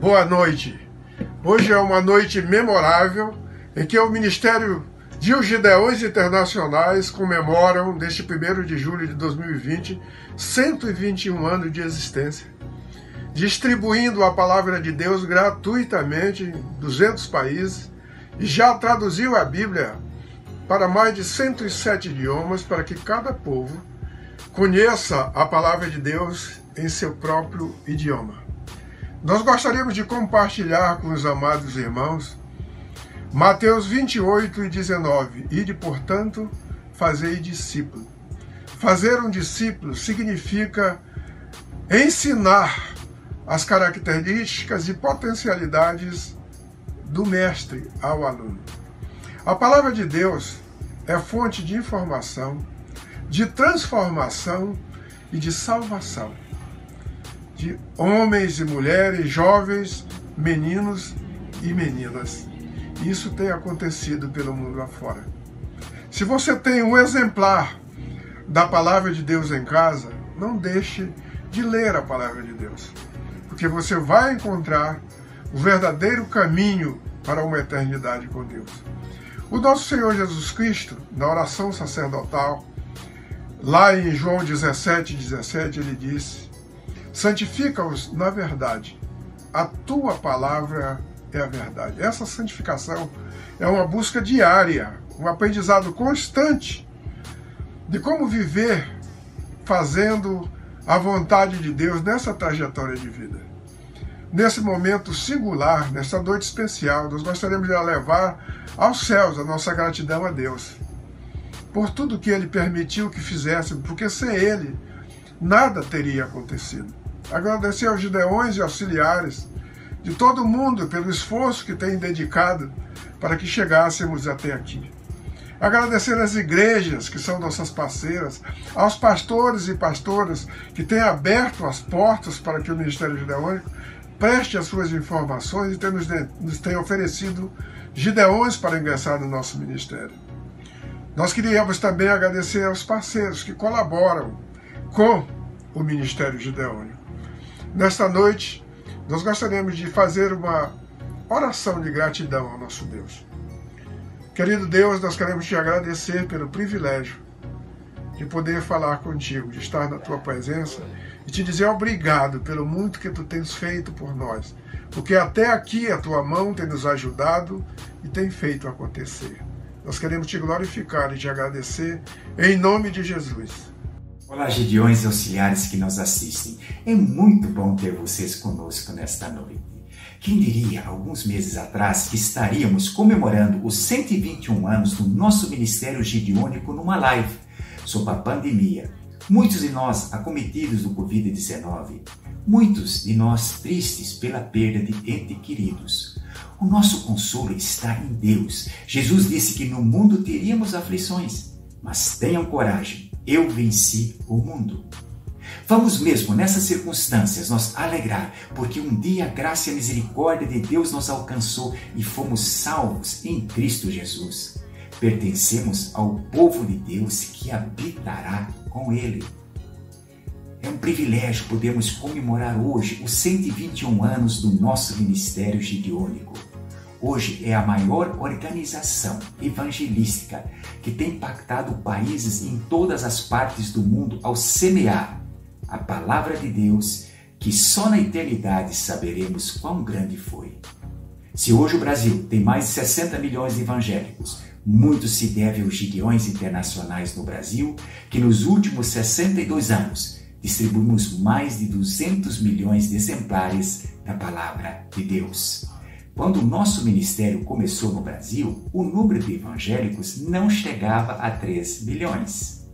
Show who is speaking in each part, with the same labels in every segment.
Speaker 1: Boa noite. Hoje é uma noite memorável em que o Ministério de Os Gideões Internacionais comemoram, neste 1º de julho de 2020, 121 anos de existência, distribuindo a palavra de Deus gratuitamente em 200 países e já traduziu a Bíblia para mais de 107 idiomas para que cada povo conheça a palavra de Deus em seu próprio idioma. Nós gostaríamos de compartilhar com os amados irmãos Mateus 28 e 19. Ide, portanto, fazei discípulo. Fazer um discípulo significa ensinar as características e potencialidades do mestre ao aluno. A palavra de Deus é fonte de informação, de transformação e de salvação de homens e mulheres, jovens, meninos e meninas. Isso tem acontecido pelo mundo afora. Se você tem um exemplar da palavra de Deus em casa, não deixe de ler a palavra de Deus, porque você vai encontrar o verdadeiro caminho para uma eternidade com Deus. O nosso Senhor Jesus Cristo, na oração sacerdotal, lá em João 17:17, ele disse: santifica-os na verdade, a tua palavra é a verdade. Essa santificação é uma busca diária, um aprendizado constante de como viver fazendo a vontade de Deus nessa trajetória de vida. Nesse momento singular, nessa noite especial, nós gostaríamos de levar aos céus a nossa gratidão a Deus por tudo que Ele permitiu que fizéssemos, porque sem Ele nada teria acontecido. Agradecer aos gideões e auxiliares de todo mundo pelo esforço que têm dedicado para que chegássemos até aqui. Agradecer às igrejas que são nossas parceiras, aos pastores e pastoras que têm aberto as portas para que o Ministério Gideônico preste as suas informações e nos tem oferecido gideões para ingressar no nosso ministério. Nós queríamos também agradecer aos parceiros que colaboram com o Ministério Gideônico. Nesta noite, nós gostaríamos de fazer uma oração de gratidão ao nosso Deus. Querido Deus, nós queremos te agradecer pelo privilégio de poder falar contigo, de estar na tua presença e te dizer obrigado pelo muito que tu tens feito por nós, porque até aqui a tua mão tem nos ajudado e tem feito acontecer. Nós queremos te glorificar e te agradecer em nome de Jesus.
Speaker 2: Olá, Gideões e auxiliares que nos assistem. É muito bom ter vocês conosco nesta noite. Quem diria, alguns meses atrás, que estaríamos comemorando os 121 anos do nosso Ministério Gideônico numa live sobre a pandemia. Muitos de nós acometidos do Covid-19, muitos de nós tristes pela perda de entes queridos. O nosso consolo está em Deus. Jesus disse que no mundo teríamos aflições, mas tenham coragem, eu venci o mundo. Vamos mesmo, nessas circunstâncias, nos alegrar, porque um dia a graça e a misericórdia de Deus nos alcançou e fomos salvos em Cristo Jesus. Pertencemos ao povo de Deus que habitará com Ele. É um privilégio podermos comemorar hoje os 121 anos do nosso Ministério Gideônico. Hoje é a maior organização evangelística que tem impactado países em todas as partes do mundo ao semear a palavra de Deus, que só na eternidade saberemos quão grande foi. Se hoje o Brasil tem mais de 60 milhões de evangélicos, muito se deve aos Gideões Internacionais no Brasil, que nos últimos 62 anos distribuímos mais de 200 milhões de exemplares da palavra de Deus. Quando o nosso ministério começou no Brasil, o número de evangélicos não chegava a 3 milhões.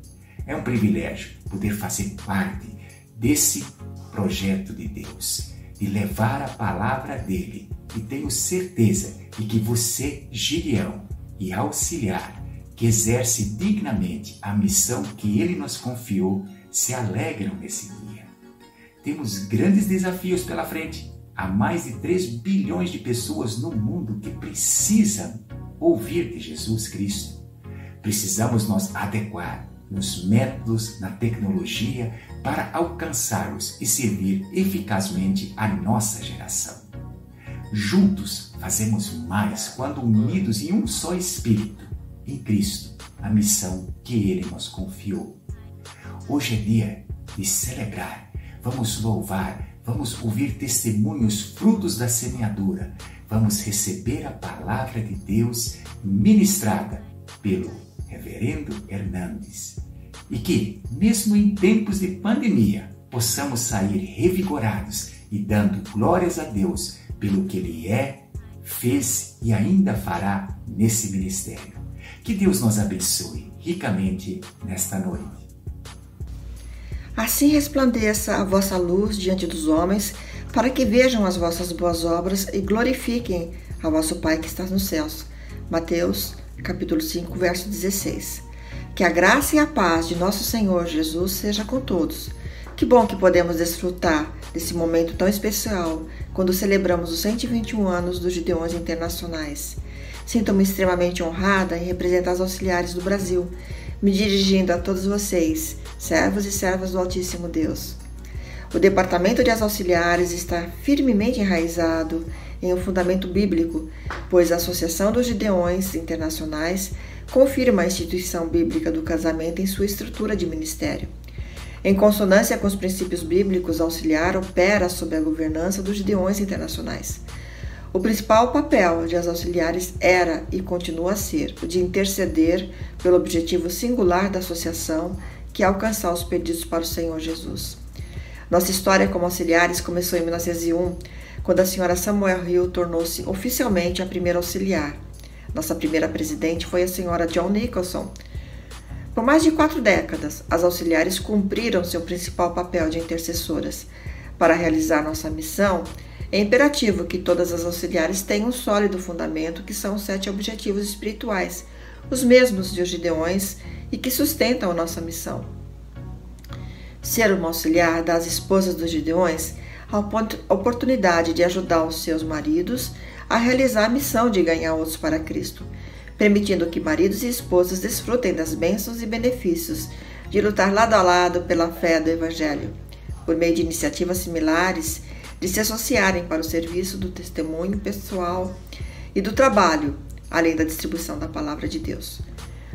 Speaker 2: É um privilégio poder fazer parte desse projeto de Deus, de levar a palavra dele, e tenho certeza de que você, Gideão e auxiliar, que exerce dignamente a missão que ele nos confiou, se alegram nesse dia. Temos grandes desafios pela frente. Há mais de 3 bilhões de pessoas no mundo que precisam ouvir de Jesus Cristo. Precisamos nos adequar nos métodos, na tecnologia, para alcançá-los e servir eficazmente a nossa geração. Juntos fazemos mais quando unidos em um só Espírito, em Cristo, a missão que Ele nos confiou. Hoje é dia de celebrar, vamos louvar, vamos ouvir testemunhos frutos da semeadura, vamos receber a palavra de Deus ministrada pelo Reverendo Hernandes. E que, mesmo em tempos de pandemia, possamos sair revigorados e dando glórias a Deus pelo que Ele é, fez e ainda fará nesse ministério. Que Deus nos abençoe ricamente nesta noite.
Speaker 3: Assim resplandeça a vossa luz diante dos homens, para que vejam as vossas boas obras e glorifiquem a vosso Pai que está nos céus. Mateus, capítulo 5, verso 16. Que a graça e a paz de nosso Senhor Jesus seja com todos. Que bom que podemos desfrutar desse momento tão especial, quando celebramos os 121 anos dos Gideões Internacionais. Sinto-me extremamente honrada em representar os auxiliares do Brasil, me dirigindo a todos vocês, servos e servas do Altíssimo Deus. O Departamento de Auxiliares está firmemente enraizado em um fundamento bíblico, pois a Associação dos Gideões Internacionais confirma a instituição bíblica do casamento em sua estrutura de ministério. Em consonância com os princípios bíblicos, o auxiliar opera sob a governança dos Gideões Internacionais. O principal papel de as auxiliares era e continua a ser o de interceder pelo objetivo singular da associação, que é alcançar os perdidos para o Senhor Jesus. Nossa história como auxiliares começou em 1901, quando a senhora Samuel Hill tornou-se oficialmente a primeira auxiliar. Nossa primeira presidente foi a senhora John Nicholson. Por mais de 4 décadas, as auxiliares cumpriram seu principal papel de intercessoras. Para realizar nossa missão, é imperativo que todas as auxiliares tenham um sólido fundamento, que são os 7 objetivos espirituais, os mesmos de os Gideões e que sustentam a nossa missão. Ser uma auxiliar dá às esposas dos Gideões a oportunidade de ajudar os seus maridos a realizar a missão de ganhar outros para Cristo, permitindo que maridos e esposas desfrutem das bênçãos e benefícios de lutar lado a lado pela fé do Evangelho, por meio de iniciativas similares, de se associarem para o serviço do testemunho pessoal e do trabalho, além da distribuição da palavra de Deus.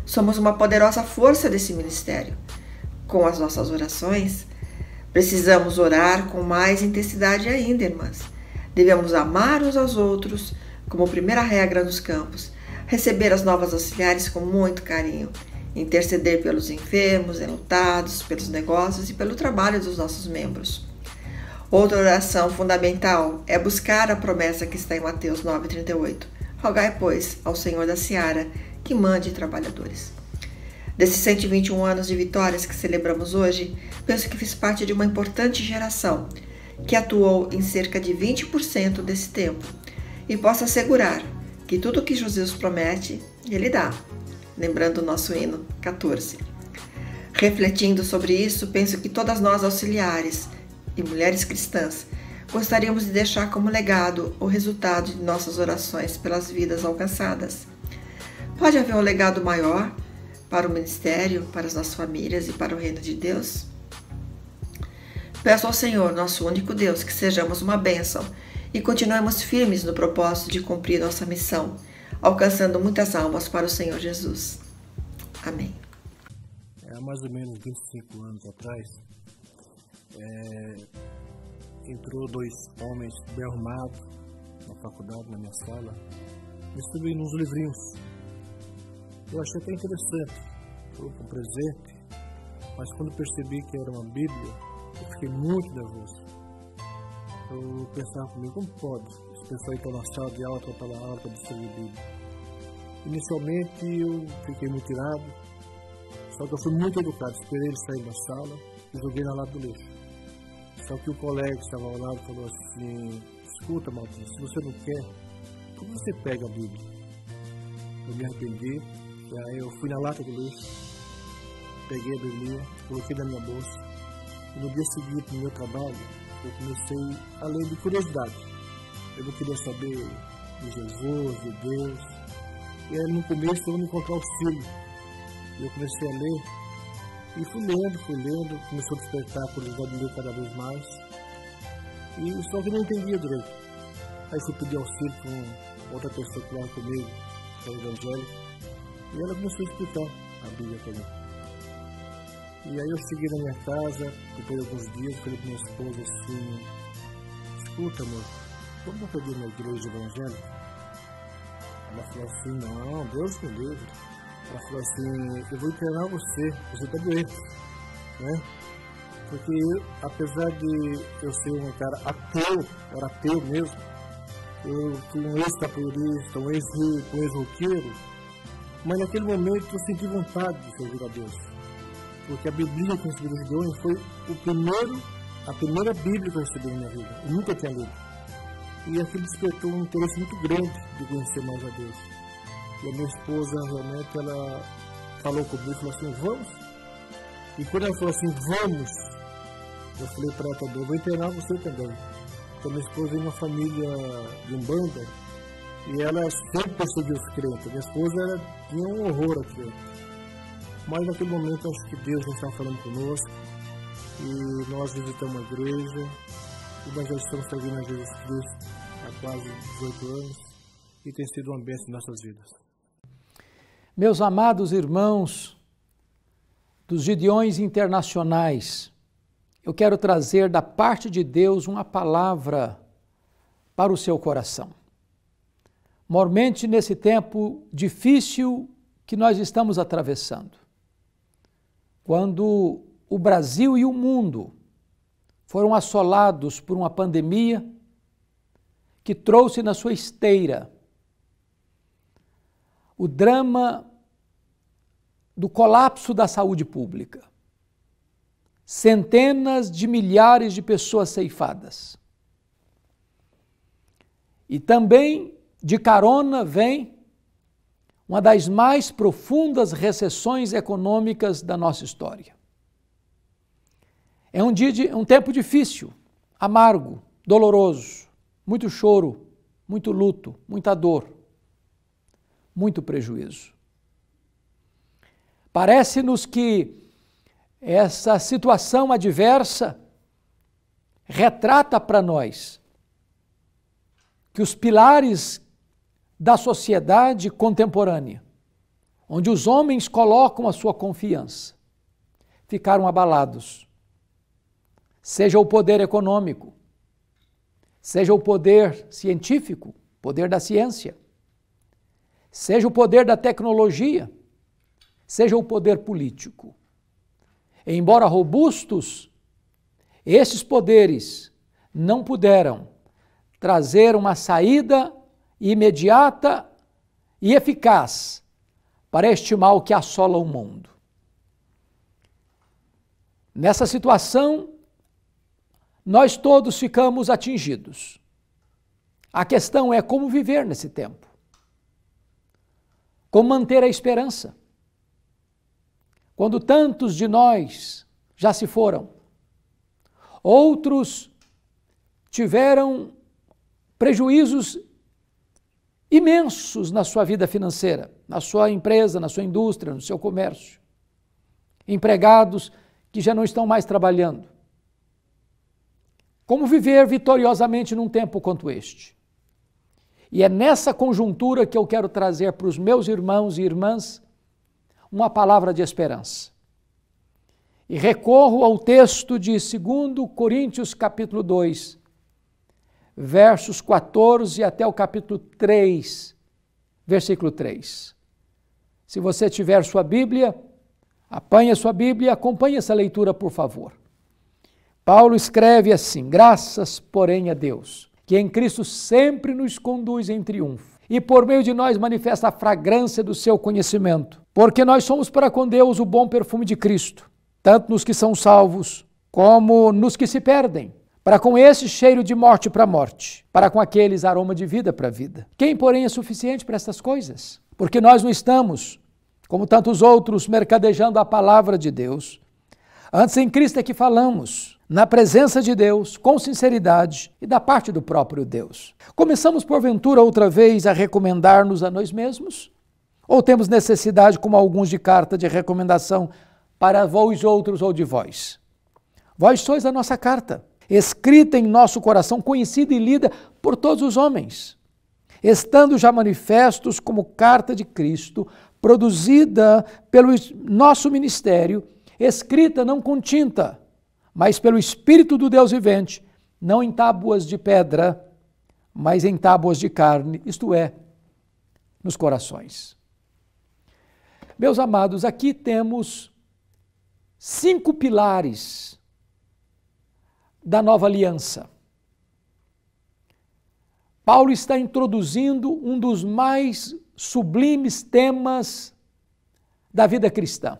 Speaker 3: Somos uma poderosa força desse ministério. Com as nossas orações, precisamos orar com mais intensidade ainda, irmãs. Devemos amar uns aos outros como primeira regra nos campos, receber as novas auxiliares com muito carinho, interceder pelos enfermos, enlutados, pelos negócios e pelo trabalho dos nossos membros. Outra oração fundamental é buscar a promessa que está em Mateus 9,38. Rogai, pois, ao Senhor da Seara que mande trabalhadores. Desses 121 anos de vitórias que celebramos hoje, penso que fiz parte de uma importante geração que atuou em cerca de 20% desse tempo e posso assegurar que tudo o que Jesus promete, Ele dá. Lembrando o nosso hino 14. Refletindo sobre isso, penso que todas nós auxiliares e mulheres cristãs gostaríamos de deixar como legado o resultado de nossas orações pelas vidas alcançadas. Pode haver um legado maior para o ministério, para as nossas famílias e para o reino de Deus? Peço ao Senhor, nosso único Deus, que sejamos uma bênção e continuemos firmes no propósito de cumprir nossa missão, alcançando muitas almas para o Senhor Jesus. Amém.
Speaker 4: Há mais ou menos 25 anos atrás, entrou 2 homens bem arrumados na faculdade, na minha sala, distribuindo uns livrinhos. Eu achei até interessante, foi um presente, mas quando percebi que era uma Bíblia, eu fiquei muito nervoso. Eu pensava comigo, como pode esse pessoal entrar na sala de aula, para a aula para distribuir Bíblia? Inicialmente eu fiquei muito irado, só que eu fui muito educado, esperei ele sair da sala e joguei na lata do lixo. Só que o colega que estava ao lado falou assim, escuta, Maltinho, se você não quer, por que você pega a Bíblia? Eu me arrependi, e aí eu fui na lata do lixo, peguei a Bíblia, coloquei na minha bolsa, e no dia seguinte, no meu trabalho, eu comecei a ler de curiosidade. Eu não queria saber de Jesus, de Deus, e aí no começo eu não encontrar auxílio. Eu comecei a ler, e fui lendo, começou a despertar a curiosidade de ler cada vez mais. E só que eu não entendia direito. Aí fui pedir auxílio com outra pessoa que estava comigo, que é evangélica, e ela começou a explicar a Bíblia para mim. E aí eu cheguei na minha casa, depois de alguns dias, falei para minha esposa assim, escuta, amor, vamos pedir uma igreja evangélica? Ela falou assim, não, Deus me livre. Ela falou assim, eu vou internar você está doente, né? Porque eu, apesar de eu ser um cara ateu, era ateu mesmo, eu fui um ex-capoeirista, um ex-roqueiro, mas naquele momento eu senti vontade de servir a Deus. Porque a Bíblia que eu recebi de Deus foi a primeira Bíblia que eu recebi na minha vida. Eu nunca tinha lido. E aquilo despertou um interesse muito grande de conhecer mais a Deus. E a minha esposa, realmente, ela falou comigo e falou assim, vamos? E quando ela falou assim, vamos, eu falei para ela também, eu vou internar você também. Porque a minha esposa é uma família de Umbanda e ela sempre perseguiu os crentes. A minha esposa tinha um horror a crente. Mas naquele momento acho que Deus já estava falando conosco e nós visitamos a igreja e nós já estamos servindo a Jesus Cristo há quase 18 anos e tem sido uma bênção em nossas vidas.
Speaker 5: Meus amados irmãos dos Gideões Internacionais, eu quero trazer da parte de Deus uma palavra para o seu coração. Mormente nesse tempo difícil que nós estamos atravessando, quando o Brasil e o mundo foram assolados por uma pandemia que trouxe na sua esteira o drama do colapso da saúde pública. Centenas de milhares de pessoas ceifadas. E também, de carona, vem uma das mais profundas recessões econômicas da nossa história. É um tempo difícil, amargo, doloroso, muito choro, muito luto, muita dor, muito prejuízo. Parece-nos que essa situação adversa retrata para nós que os pilares da sociedade contemporânea, onde os homens colocam a sua confiança, ficaram abalados. Seja o poder econômico, seja o poder científico, poder da ciência, seja o poder da tecnologia, seja o poder político. Embora robustos, esses poderes não puderam trazer uma saída imediata e eficaz para este mal que assola o mundo. Nessa situação, nós todos ficamos atingidos. A questão é como viver nesse tempo. Como manter a esperança. Quando tantos de nós já se foram, outros tiveram prejuízos imensos na sua vida financeira, na sua empresa, na sua indústria, no seu comércio. Empregados que já não estão mais trabalhando. Como viver vitoriosamente num tempo quanto este? E é nessa conjuntura que eu quero trazer para os meus irmãos e irmãs uma palavra de esperança. E recorro ao texto de 2 Coríntios capítulo 2, versos 14 até o capítulo 3, versículo 3. Se você tiver sua Bíblia, apanhe a sua Bíblia e acompanhe essa leitura, por favor. Paulo escreve assim: graças, porém, a Deus, que em Cristo sempre nos conduz em triunfo, e por meio de nós manifesta a fragrância do seu conhecimento, porque nós somos para com Deus o bom perfume de Cristo, tanto nos que são salvos, como nos que se perdem. Para com esse cheiro de morte para morte, para com aqueles aroma de vida para vida. Quem, porém, é suficiente para estas coisas? Porque nós não estamos, como tantos outros, mercadejando a palavra de Deus. Antes em Cristo é que falamos, na presença de Deus, com sinceridade e da parte do próprio Deus. Começamos, porventura, outra vez a recomendar-nos a nós mesmos? Ou temos necessidade, como alguns, de carta de recomendação para vós outros ou de vós? Vós sois a nossa carta, escrita em nosso coração, conhecida e lida por todos os homens, estando já manifestos como carta de Cristo, produzida pelo nosso ministério, escrita não com tinta, mas pelo Espírito do Deus vivente, não em tábuas de pedra, mas em tábuas de carne, isto é, nos corações. Meus amados, aqui temos 5 pilares da nova aliança. Paulo está introduzindo um dos mais sublimes temas da vida cristã.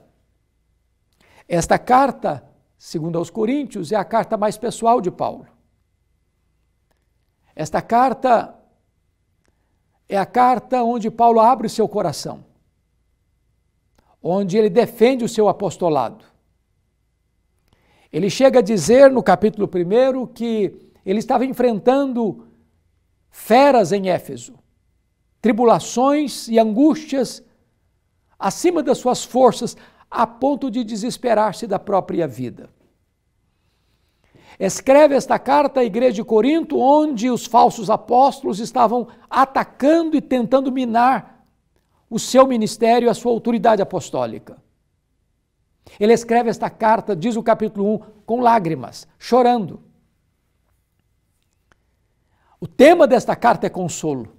Speaker 5: Esta carta, segundo aos Coríntios, é a carta mais pessoal de Paulo. Esta carta é a carta onde Paulo abre o seu coração, onde ele defende o seu apostolado. Ele chega a dizer no capítulo 1 que ele estava enfrentando feras em Éfeso, tribulações e angústias acima das suas forças, a ponto de desesperar-se da própria vida. Escreve esta carta à igreja de Corinto, onde os falsos apóstolos estavam atacando e tentando minar o seu ministério e a sua autoridade apostólica. Ele escreve esta carta, diz o capítulo 1, com lágrimas, chorando. O tema desta carta é consolo.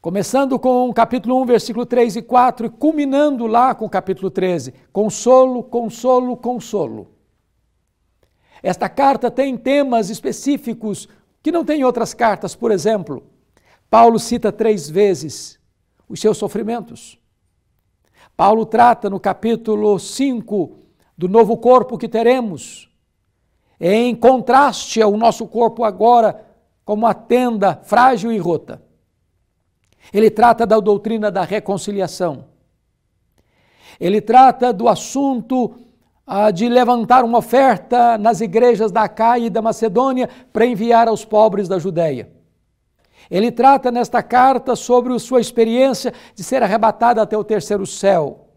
Speaker 5: Começando com o capítulo 1, versículo 3 e 4, e culminando lá com o capítulo 13. Consolo, consolo, consolo. Esta carta tem temas específicos que não tem em outras cartas. Por exemplo, Paulo cita 3 vezes os seus sofrimentos. Paulo trata no capítulo 5 do novo corpo que teremos, em contraste ao nosso corpo agora como uma tenda frágil e rota. Ele trata da doutrina da reconciliação. Ele trata do assunto de levantar uma oferta nas igrejas da Acaia e da Macedônia para enviar aos pobres da Judéia. Ele trata nesta carta sobre sua experiência de ser arrebatado até o 3º céu.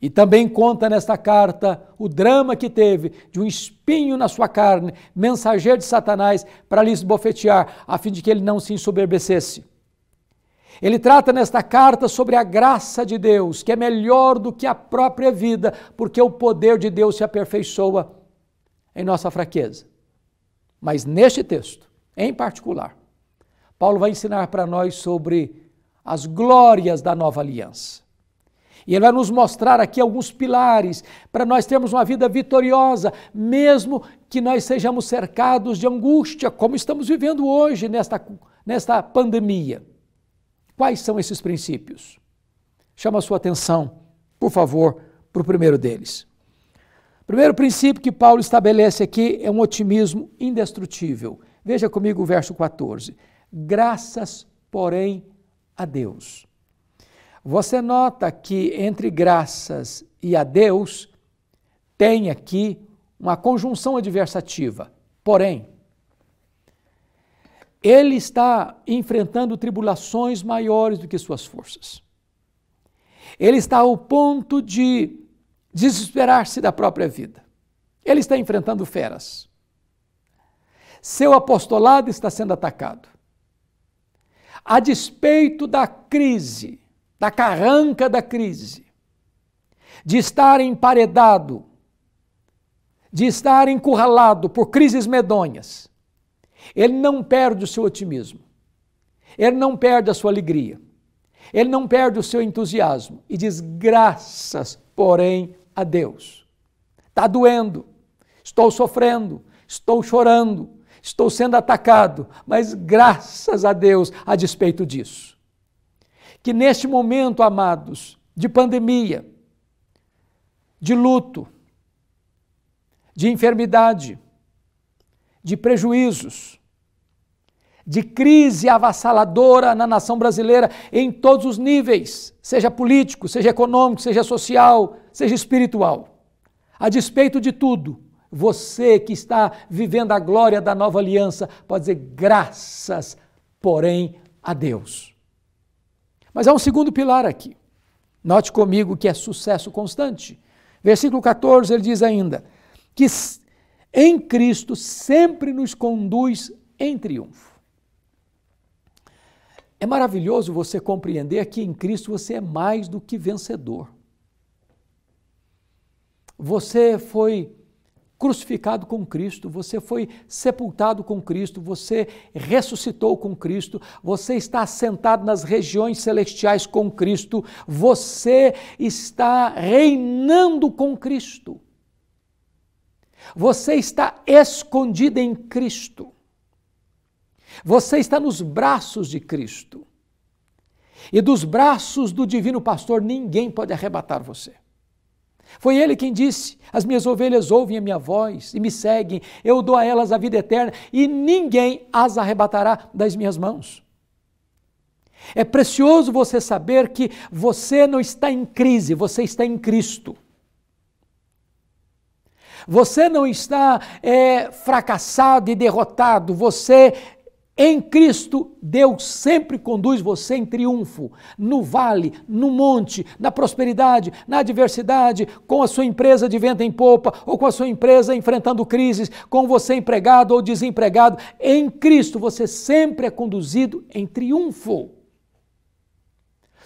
Speaker 5: E também conta nesta carta o drama que teve de um espinho na sua carne, mensageiro de Satanás, para lhe esbofetear, a fim de que ele não se ensoberbecesse. Ele trata nesta carta sobre a graça de Deus, que é melhor do que a própria vida, porque o poder de Deus se aperfeiçoa em nossa fraqueza. Mas neste texto, em particular, Paulo vai ensinar para nós sobre as glórias da nova aliança. E ele vai nos mostrar aqui alguns pilares para nós termos uma vida vitoriosa, mesmo que nós sejamos cercados de angústia, como estamos vivendo hoje nesta pandemia. Quais são esses princípios? Chama a sua atenção, por favor, para o primeiro deles. O primeiro princípio que Paulo estabelece aqui é um otimismo indestrutível. Veja comigo o verso 14. Graças, porém, a Deus. Você nota que entre graças e a Deus tem aqui uma conjunção adversativa. Porém, ele está enfrentando tribulações maiores do que suas forças. Ele está ao ponto de desesperar-se da própria vida. Ele está enfrentando feras. Seu apostolado está sendo atacado. A despeito da crise, da carranca da crise, de estar emparedado, de estar encurralado por crises medonhas, ele não perde o seu otimismo, ele não perde a sua alegria, ele não perde o seu entusiasmo e diz graças, porém, a Deus. Está doendo, estou sofrendo, estou chorando, estou sendo atacado, mas graças a Deus a despeito disso. Que neste momento, amados, de pandemia, de luto, de enfermidade, de prejuízos, de crise avassaladora na nação brasileira em todos os níveis, seja político, seja econômico, seja social, seja espiritual. A despeito de tudo, você que está vivendo a glória da nova aliança pode dizer graças, porém, a Deus. Mas há um segundo pilar aqui. Note comigo que é sucesso constante. Versículo 14, ele diz ainda que em Cristo sempre nos conduz em triunfo. É maravilhoso você compreender que em Cristo você é mais do que vencedor. Você foi crucificado com Cristo, você foi sepultado com Cristo, você ressuscitou com Cristo, você está assentado nas regiões celestiais com Cristo, você está reinando com Cristo. Você está escondido em Cristo. Você está nos braços de Cristo. E dos braços do Divino Pastor ninguém pode arrebatar você. Foi ele quem disse, as minhas ovelhas ouvem a minha voz e me seguem, eu dou a elas a vida eterna e ninguém as arrebatará das minhas mãos. É precioso você saber que você não está em crise, você está em Cristo. Você não está fracassado e derrotado, você em Cristo, Deus sempre conduz você em triunfo, no vale, no monte, na prosperidade, na adversidade, com a sua empresa de vento em popa, ou com a sua empresa enfrentando crises, com você empregado ou desempregado. Em Cristo você sempre é conduzido em triunfo.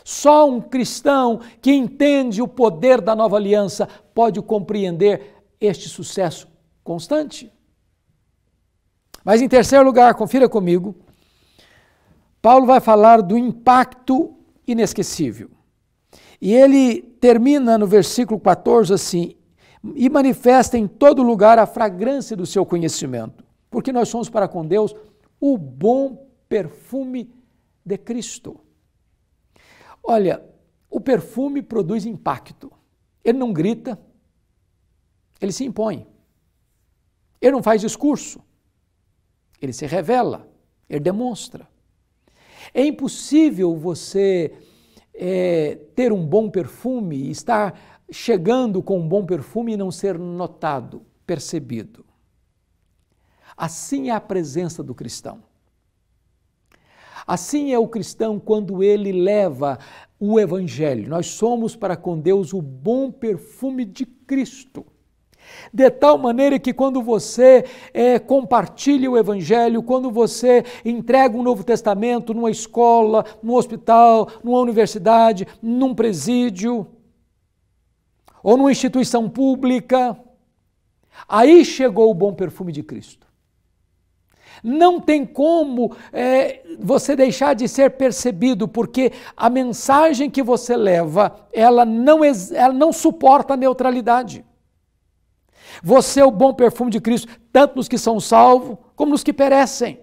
Speaker 5: Só um cristão que entende o poder da nova aliança pode compreender este sucesso constante. Mas em terceiro lugar, confira comigo, Paulo vai falar do impacto inesquecível. E ele termina no versículo 14 assim, e manifesta em todo lugar a fragrância do seu conhecimento, porque nós somos para com Deus o bom perfume de Cristo. Olha, o perfume produz impacto. Ele não grita, ele se impõe. Ele não faz discurso. Ele se revela, ele demonstra. É impossível você ter um bom perfume, estar chegando com um bom perfume e não ser notado, percebido. Assim é a presença do cristão. Assim é o cristão quando ele leva o Evangelho. Nós somos para com Deus o bom perfume de Cristo. De tal maneira que quando você compartilha o Evangelho, quando você entrega um Novo Testamento numa escola, num hospital, numa universidade, num presídio, ou numa instituição pública, aí chegou o bom perfume de Cristo. Não tem como você deixar de ser percebido, porque a mensagem que você leva, ela não suporta a neutralidade. Você é o bom perfume de Cristo, tanto nos que são salvos, como nos que perecem.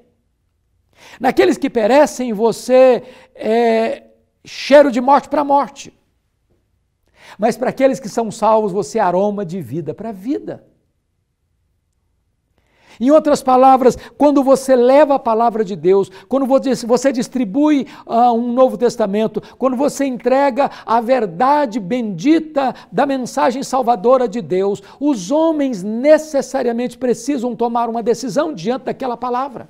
Speaker 5: Naqueles que perecem, você é cheiro de morte para morte. Mas para aqueles que são salvos, você é aroma de vida para vida. Em outras palavras, quando você leva a palavra de Deus, quando você distribui um Novo Testamento, quando você entrega a verdade bendita da mensagem salvadora de Deus, os homens necessariamente precisam tomar uma decisão diante daquela palavra.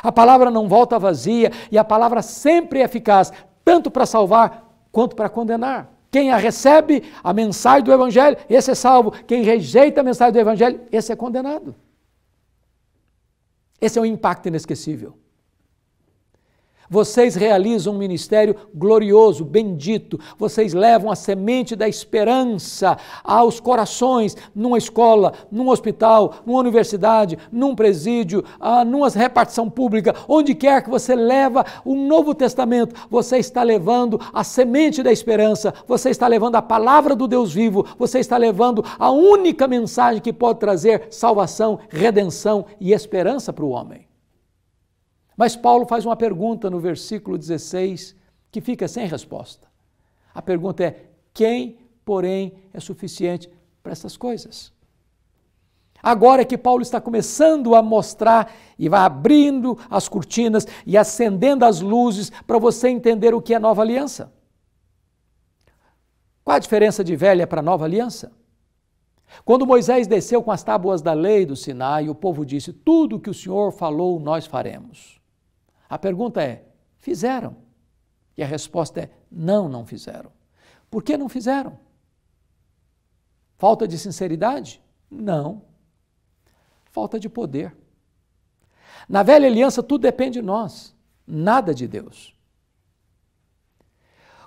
Speaker 5: A palavra não volta vazia e a palavra sempre é eficaz, tanto para salvar quanto para condenar. Quem a recebe, a mensagem do Evangelho, esse é salvo. Quem rejeita a mensagem do Evangelho, esse é condenado. Esse é um impacto inesquecível. Vocês realizam um ministério glorioso, bendito. Vocês levam a semente da esperança aos corações, numa escola, num hospital, numa universidade, num presídio, numa repartição pública, onde quer que você leva o Novo Testamento, você está levando a semente da esperança, você está levando a palavra do Deus vivo, você está levando a única mensagem que pode trazer salvação, redenção e esperança para o homem. Mas Paulo faz uma pergunta no versículo 16 que fica sem resposta. A pergunta é: quem, porém, é suficiente para essas coisas? Agora é que Paulo está começando a mostrar e vai abrindo as cortinas e acendendo as luzes para você entender o que é nova aliança. Qual a diferença de velha para nova aliança? Quando Moisés desceu com as tábuas da lei do Sinai, o povo disse: tudo o que o Senhor falou, nós faremos. A pergunta é: fizeram? E a resposta é: não fizeram. Por que não fizeram? Falta de sinceridade? Não. Falta de poder. Na velha aliança tudo depende de nós, nada de Deus.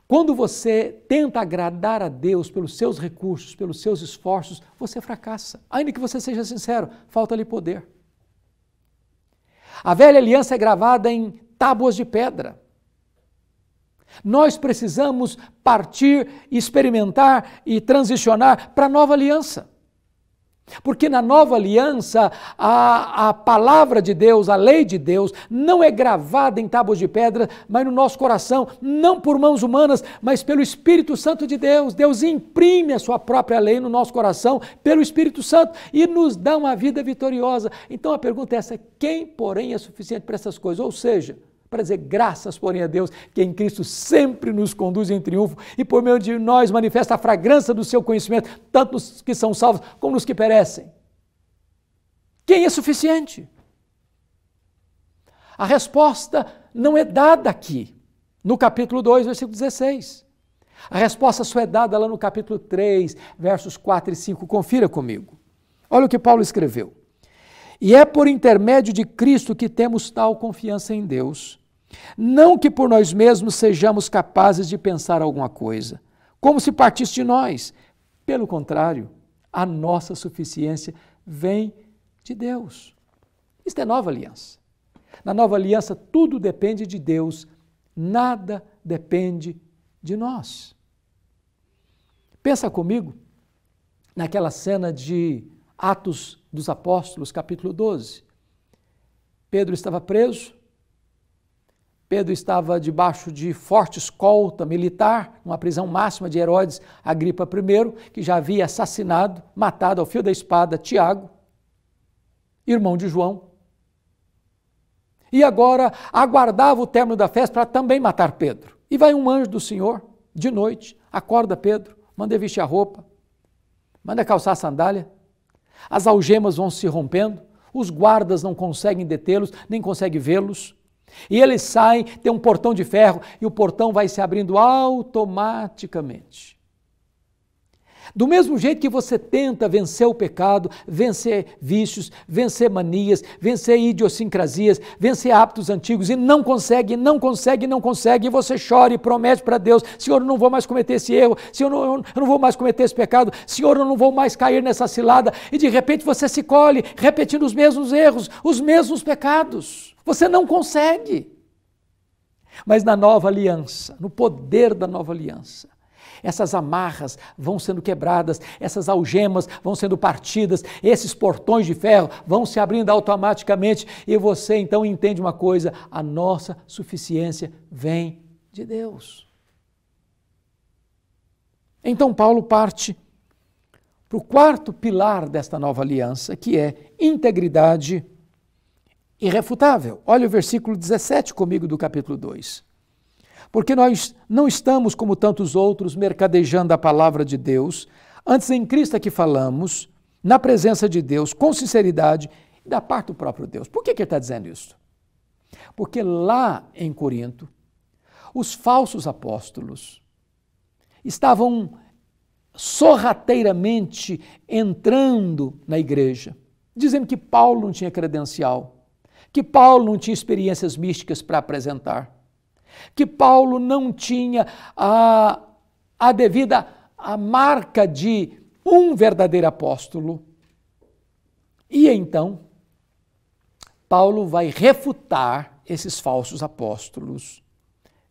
Speaker 5: Quando você tenta agradar a Deus pelos seus recursos, pelos seus esforços, você fracassa. Ainda que você seja sincero, falta-lhe poder. A velha aliança é gravada em tábuas de pedra. Nós precisamos partir, experimentar e transicionar para a nova aliança. Porque na nova aliança, a palavra de Deus, a lei de Deus, não é gravada em tábuas de pedra, mas no nosso coração, não por mãos humanas, mas pelo Espírito Santo de Deus. Deus imprime a sua própria lei no nosso coração pelo Espírito Santo e nos dá uma vida vitoriosa. Então a pergunta é essa: quem, porém, é suficiente para essas coisas? Ou seja, para dizer graças, porém, a Deus, que em Cristo sempre nos conduz em triunfo e por meio de nós manifesta a fragrância do seu conhecimento, tanto nos que são salvos como nos que perecem. Quem é suficiente? A resposta não é dada aqui, no capítulo 2, versículo 16. A resposta só é dada lá no capítulo 3, versos 4 e 5. Confira comigo. Olha o que Paulo escreveu. E é por intermédio de Cristo que temos tal confiança em Deus. Não que por nós mesmos sejamos capazes de pensar alguma coisa, como se partisse de nós. Pelo contrário, a nossa suficiência vem de Deus. Isto é nova aliança. Na nova aliança, tudo depende de Deus, nada depende de nós. Pensa comigo naquela cena de Atos dos Apóstolos, capítulo 12. Pedro estava preso. Pedro estava debaixo de forte escolta militar, numa prisão máxima de Herodes Agripa I, que já havia assassinado, matado ao fio da espada Tiago, irmão de João. E agora aguardava o término da festa para também matar Pedro. E vai um anjo do Senhor, de noite, acorda Pedro, manda vestir a roupa, manda calçar a sandália, as algemas vão se rompendo, os guardas não conseguem detê-los, nem conseguem vê-los. E eles saem, tem um portão de ferro e o portão vai se abrindo automaticamente. Do mesmo jeito que você tenta vencer o pecado, vencer vícios, vencer manias, vencer idiosincrasias, vencer hábitos antigos e não consegue, e você chora e promete para Deus: Senhor, eu não vou mais cometer esse erro, Senhor, eu não vou mais cometer esse pecado, Senhor, eu não vou mais cair nessa cilada, e de repente você se colhe repetindo os mesmos erros, os mesmos pecados. Você não consegue. Mas na nova aliança, no poder da nova aliança, essas amarras vão sendo quebradas, essas algemas vão sendo partidas, esses portões de ferro vão se abrindo automaticamente e você então entende uma coisa: a nossa suficiência vem de Deus. Então Paulo parte para o quarto pilar desta nova aliança, que é integridade irrefutável. Olha o versículo 17 comigo do capítulo 2. Porque nós não estamos, como tantos outros, mercadejando a palavra de Deus, antes em Cristo é que falamos, na presença de Deus, com sinceridade, e da parte do próprio Deus. Por que ele está dizendo isso? Porque lá em Corinto, os falsos apóstolos estavam sorrateiramente entrando na igreja, dizendo que Paulo não tinha credencial, que Paulo não tinha experiências místicas para apresentar, que Paulo não tinha a devida a marca de um verdadeiro apóstolo. E então, Paulo vai refutar esses falsos apóstolos,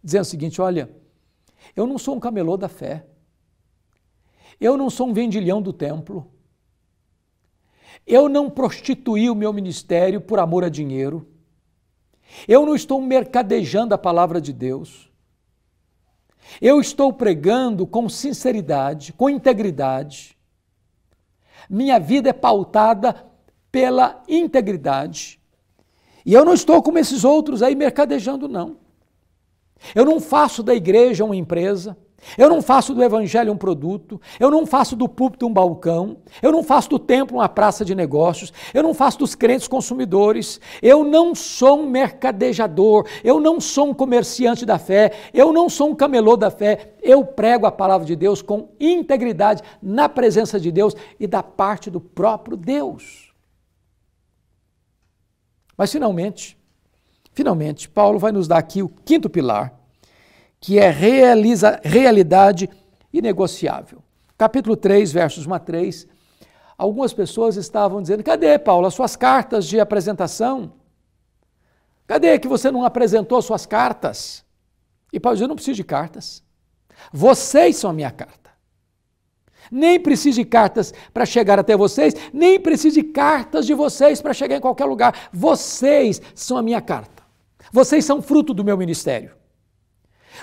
Speaker 5: dizendo o seguinte: olha, eu não sou um camelô da fé, eu não sou um vendilhão do templo, eu não prostituí o meu ministério por amor a dinheiro, eu não estou mercadejando a palavra de Deus. Eu estou pregando com sinceridade, com integridade. Minha vida é pautada pela integridade. E eu não estou como esses outros aí mercadejando, não. Eu não faço da igreja uma empresa. Eu não faço do evangelho um produto, eu não faço do púlpito um balcão, eu não faço do templo uma praça de negócios, eu não faço dos crentes consumidores, eu não sou um mercadejador, eu não sou um comerciante da fé, eu não sou um camelô da fé, eu prego a palavra de Deus com integridade na presença de Deus e da parte do próprio Deus. Mas finalmente, Paulo vai nos dar aqui o quinto pilar, que é realidade inegociável. Capítulo 3, versos 1 a 3, algumas pessoas estavam dizendo: cadê, Paulo, as suas cartas de apresentação? Cadê que você não apresentou suas cartas? E Paulo diz: eu não preciso de cartas. Vocês são a minha carta. Nem preciso de cartas para chegar até vocês, nem preciso de cartas de vocês para chegar em qualquer lugar. Vocês são a minha carta. Vocês são fruto do meu ministério.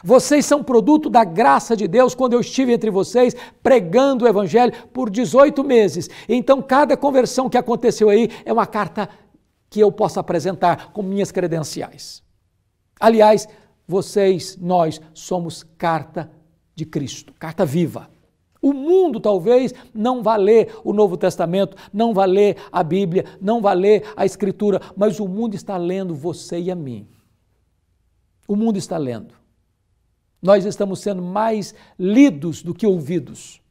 Speaker 5: Vocês são produto da graça de Deus quando eu estive entre vocês pregando o evangelho por 18 meses. Então, cada conversão que aconteceu aí é uma carta que eu posso apresentar com minhas credenciais. Aliás, nós somos carta de Cristo, carta viva. O mundo talvez não vá ler o Novo Testamento, não vá ler a Bíblia, não vá ler a Escritura, mas o mundo está lendo você e a mim. O mundo está lendo. Nós estamos sendo mais lidos do que ouvidos.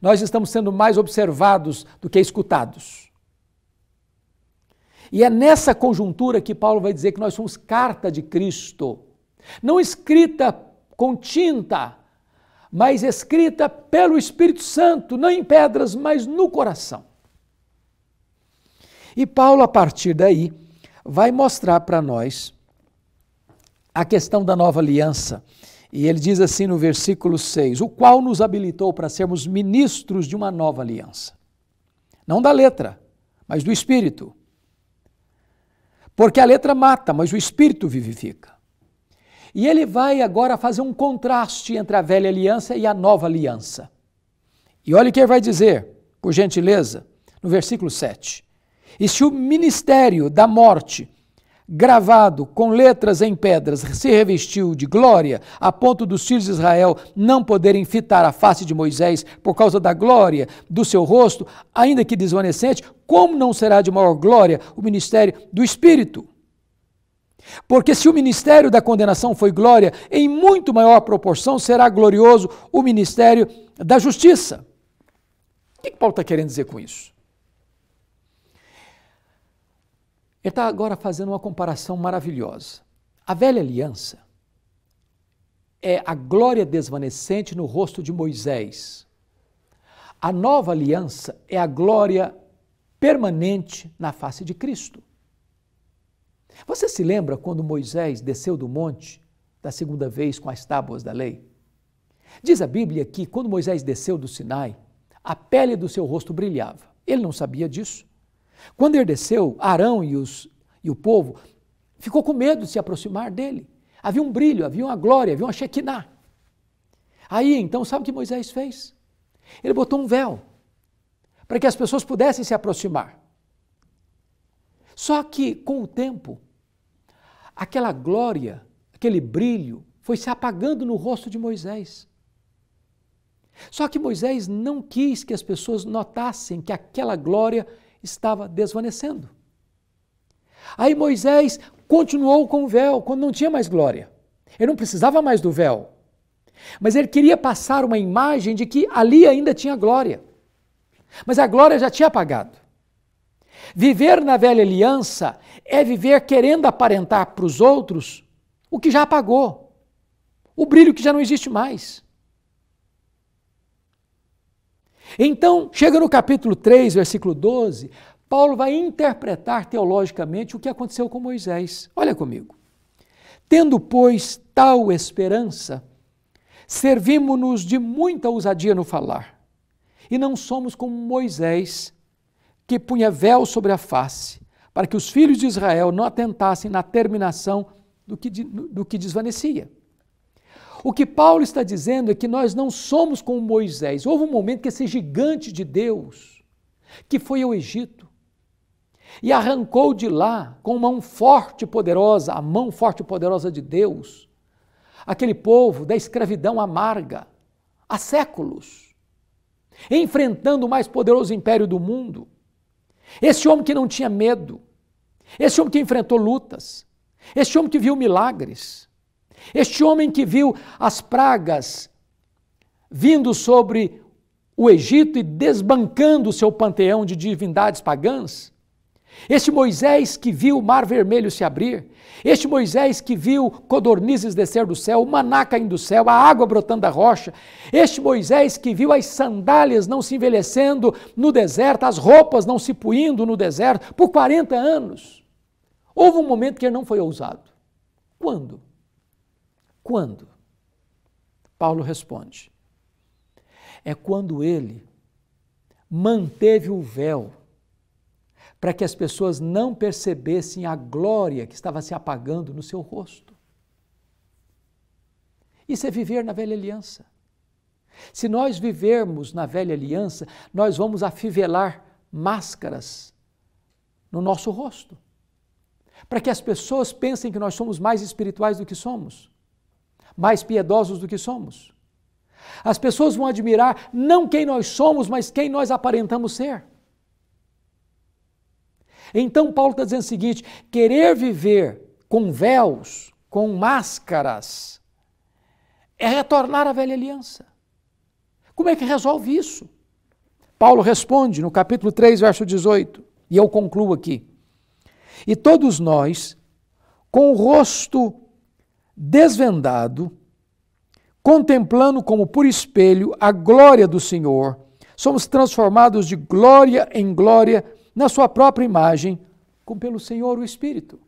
Speaker 5: Nós estamos sendo mais observados do que escutados. E é nessa conjuntura que Paulo vai dizer que nós somos carta de Cristo, não escrita com tinta, mas escrita pelo Espírito Santo, não em pedras, mas no coração. E Paulo, a partir daí, vai mostrar para nós a questão da nova aliança. E ele diz assim no versículo 6, o qual nos habilitou para sermos ministros de uma nova aliança. Não da letra, mas do Espírito. Porque a letra mata, mas o Espírito vivifica. E ele vai agora fazer um contraste entre a velha aliança e a nova aliança. E olha o que ele vai dizer, por gentileza, no versículo 7. E se o ministério da morte, gravado com letras em pedras, se revestiu de glória, a ponto dos filhos de Israel não poderem fitar a face de Moisés por causa da glória do seu rosto, ainda que desvanecente, como não será de maior glória o ministério do Espírito? Porque se o ministério da condenação foi glória, em muito maior proporção será glorioso o ministério da justiça. que Paulo está querendo dizer com isso? Ele está agora fazendo uma comparação maravilhosa. A velha aliança é a glória desvanecente no rosto de Moisés. A nova aliança é a glória permanente na face de Cristo. Você se lembra quando Moisés desceu do monte da segunda vez com as tábuas da lei? Diz a Bíblia que quando Moisés desceu do Sinai, a pele do seu rosto brilhava. Ele não sabia disso. Quando ele desceu, Arão e o povo ficou com medo de se aproximar dele. Havia um brilho, havia uma glória, havia uma Shekinah. Aí, então, sabe o que Moisés fez? Ele botou um véu para que as pessoas pudessem se aproximar. Só que, com o tempo, aquela glória, aquele brilho, foi se apagando no rosto de Moisés. Só que Moisés não quis que as pessoas notassem que aquela glória estava desvanecendo. Aí Moisés continuou com o véu quando não tinha mais glória. Ele não precisava mais do véu. Mas ele queria passar uma imagem de que ali ainda tinha glória. Mas a glória já tinha apagado. Viver na velha aliança é viver querendo aparentar para os outros o que já apagou, o brilho que já não existe mais. Então, chega no capítulo 3, versículo 12, Paulo vai interpretar teologicamente o que aconteceu com Moisés. Olha comigo. Tendo, pois, tal esperança, servimos-nos de muita ousadia no falar, e não somos como Moisés, que punha véu sobre a face, para que os filhos de Israel não atentassem na terminação do que desvanecia. O que Paulo está dizendo é que nós não somos como Moisés. Houve um momento que esse gigante de Deus, que foi ao Egito, e arrancou de lá com mão forte e poderosa, a mão forte e poderosa de Deus, aquele povo da escravidão amarga, há séculos, enfrentando o mais poderoso império do mundo. Esse homem que não tinha medo, esse homem que enfrentou lutas, esse homem que viu milagres, este homem que viu as pragas vindo sobre o Egito e desbancando o seu panteão de divindades pagãs, este Moisés que viu o mar vermelho se abrir, este Moisés que viu codornizes descer do céu, o maná caindo do céu, a água brotando da rocha, este Moisés que viu as sandálias não se envelhecendo no deserto, as roupas não se puindo no deserto por 40 anos. Houve um momento que ele não foi ousado. Quando? Quando? Paulo responde. É quando ele manteve o véu para que as pessoas não percebessem a glória que estava se apagando no seu rosto. Isso é viver na velha aliança. Se nós vivermos na velha aliança, nós vamos afivelar máscaras no nosso rosto, para que as pessoas pensem que nós somos mais espirituais do que somos, mais piedosos do que somos. As pessoas vão admirar não quem nós somos, mas quem nós aparentamos ser. Então Paulo está dizendo o seguinte: querer viver com véus, com máscaras, é retornar à velha aliança. Como é que resolve isso? Paulo responde no capítulo 3, verso 18, e eu concluo aqui. E todos nós, com o rosto desvendado, contemplando como por espelho a glória do Senhor, somos transformados de glória em glória na sua própria imagem, como pelo Senhor o Espírito.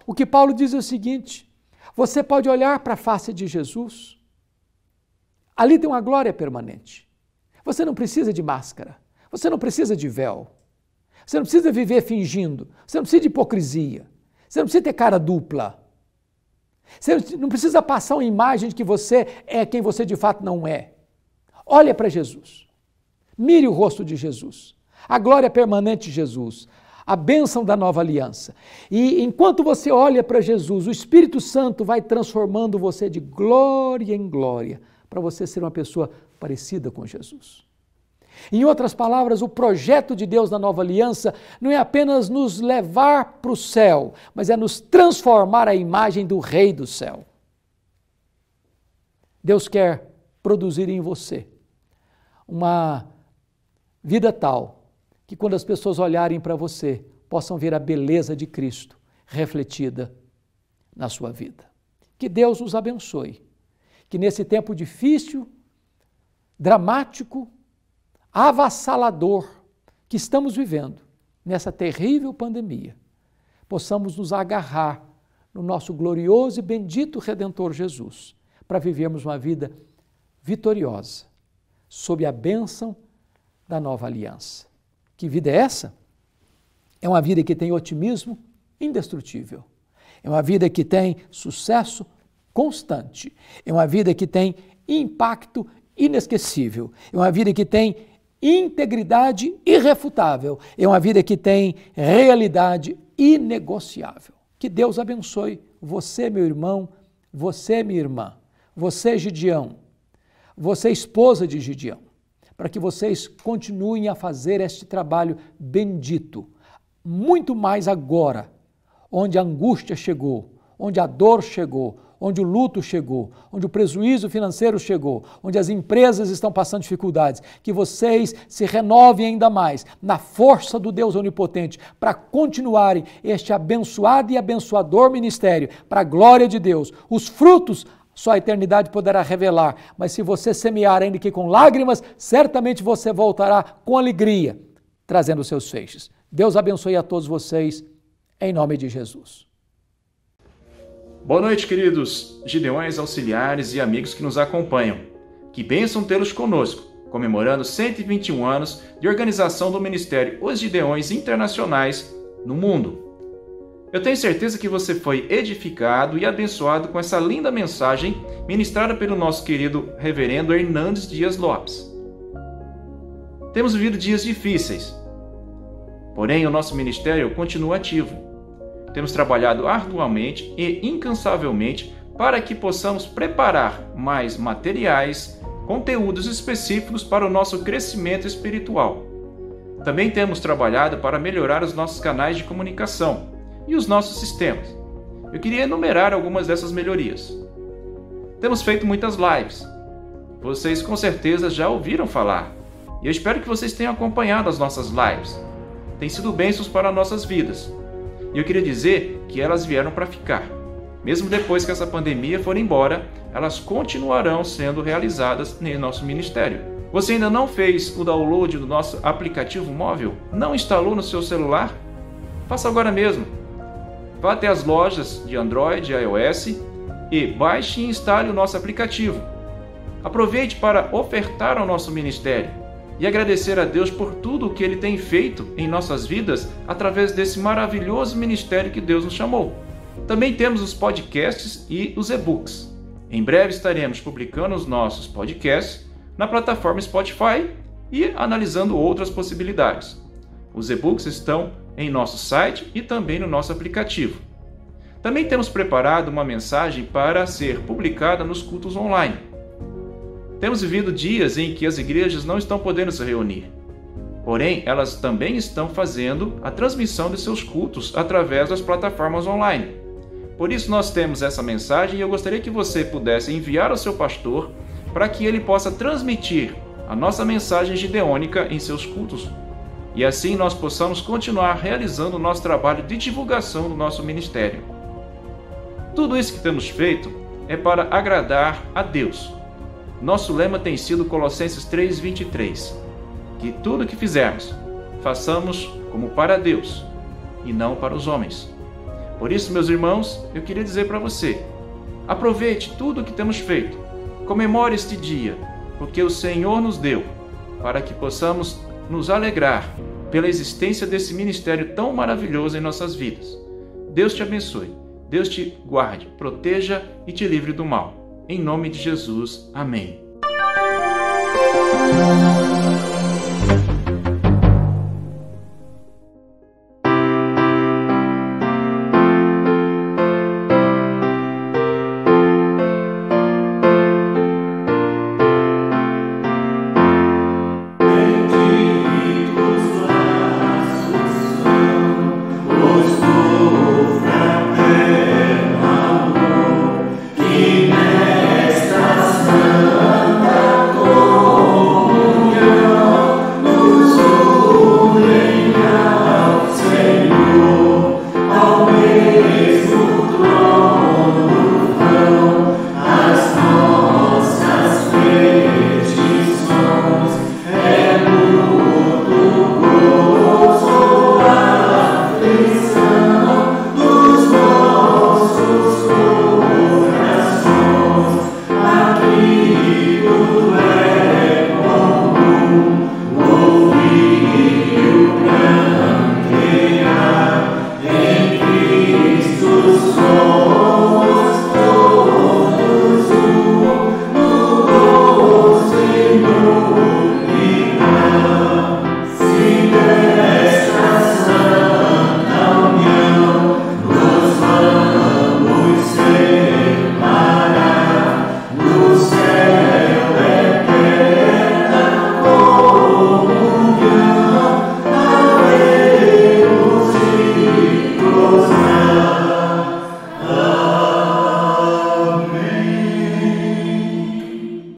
Speaker 5: O que Paulo diz é o seguinte: você pode olhar para a face de Jesus, ali tem uma glória permanente. Você não precisa de máscara, você não precisa de véu, você não precisa viver fingindo, você não precisa de hipocrisia, você não precisa ter cara dupla, você não precisa passar uma imagem de que você é quem você de fato não é. Olha para Jesus, mire o rosto de Jesus, a glória permanente de Jesus, a bênção da nova aliança. E enquanto você olha para Jesus, o Espírito Santo vai transformando você de glória em glória, para você ser uma pessoa parecida com Jesus. Em outras palavras, o projeto de Deus na nova aliança não é apenas nos levar para o céu, mas é nos transformar à imagem do Rei do céu. Deus quer produzir em você uma Vida tal que quando as pessoas olharem para você, possam ver a beleza de Cristo refletida na sua vida. Que Deus nos abençoe. Que nesse tempo difícil, dramático, avassalador que estamos vivendo, nessa terrível pandemia, possamos nos agarrar no nosso glorioso e bendito Redentor Jesus, para vivermos uma vida vitoriosa, sob a bênção da nova aliança. Que vida é essa? É uma vida que tem otimismo indestrutível. É uma vida que tem sucesso constante. É uma vida que tem impacto inesquecível. É uma vida que tem integridade irrefutável. É uma vida que tem realidade inegociável. Que Deus abençoe você, meu irmão, você, minha irmã, você, Gideão, você, esposa de Gideão, para que vocês continuem a fazer este trabalho bendito, muito mais agora, onde a angústia chegou, onde a dor chegou, onde o luto chegou, onde o prejuízo financeiro chegou, onde as empresas estão passando dificuldades, que vocês se renovem ainda mais na força do Deus Onipotente para continuarem este abençoado e abençoador ministério para a glória de Deus. Os frutos só a eternidade poderá revelar, mas se você semear ainda que com lágrimas, certamente você voltará com alegria, trazendo os seus feixes. Deus abençoe a todos vocês, em nome de Jesus.
Speaker 6: Boa noite, queridos Gideões, auxiliares e amigos que nos acompanham. Que bênção tê-los conosco, comemorando 121 anos de organização do Ministério Os Gideões Internacionais no mundo. Eu tenho certeza que você foi edificado e abençoado com essa linda mensagem ministrada pelo nosso querido reverendo Hernandes Dias Lopes. Temos vivido dias difíceis, porém o nosso ministério continua ativo. Temos trabalhado arduamente e incansavelmente para que possamos preparar mais materiais, conteúdos específicos para o nosso crescimento espiritual. Também temos trabalhado para melhorar os nossos canais de comunicação e os nossos sistemas. Eu queria enumerar algumas dessas melhorias. Temos feito muitas lives. Vocês com certeza já ouviram falar. E eu espero que vocês tenham acompanhado as nossas lives. Tem sido bênçãos para nossas vidas. E eu queria dizer que elas vieram para ficar. Mesmo depois que essa pandemia for embora, elas continuarão sendo realizadas no nosso ministério. Você ainda não fez o download do nosso aplicativo móvel? Não instalou no seu celular? Faça agora mesmo. Vá até as lojas de Android e iOS e baixe e instale o nosso aplicativo. Aproveite para ofertar ao nosso ministério e agradecer a Deus por tudo o que Ele tem feito em nossas vidas através desse maravilhoso ministério que Deus nos chamou. Também temos os podcasts e os e-books. Em breve estaremos publicando os nossos podcasts na plataforma Spotify e analisando outras possibilidades. Os e-books estão em nosso site e também no nosso aplicativo. Também temos preparado uma mensagem para ser publicada nos cultos online. Temos vivido dias em que as igrejas não estão podendo se reunir. Porém, elas também estão fazendo a transmissão de seus cultos através das plataformas online. Por isso nós temos essa mensagem e eu gostaria que você pudesse enviar ao seu pastor para que ele possa transmitir a nossa mensagem gideônica em seus cultos. E assim nós possamos continuar realizando o nosso trabalho de divulgação do nosso ministério. Tudo isso que temos feito é para agradar a Deus. Nosso lema tem sido Colossenses 3:23, que tudo que fizermos, façamos como para Deus e não para os homens. Por isso, meus irmãos, eu queria dizer para você, aproveite tudo o que temos feito, comemore este dia, porque o Senhor nos deu, para que possamos nos alegrar pela existência desse ministério tão maravilhoso em nossas vidas. Deus te abençoe, Deus te guarde, proteja e te livre do mal. Em nome de Jesus, amém.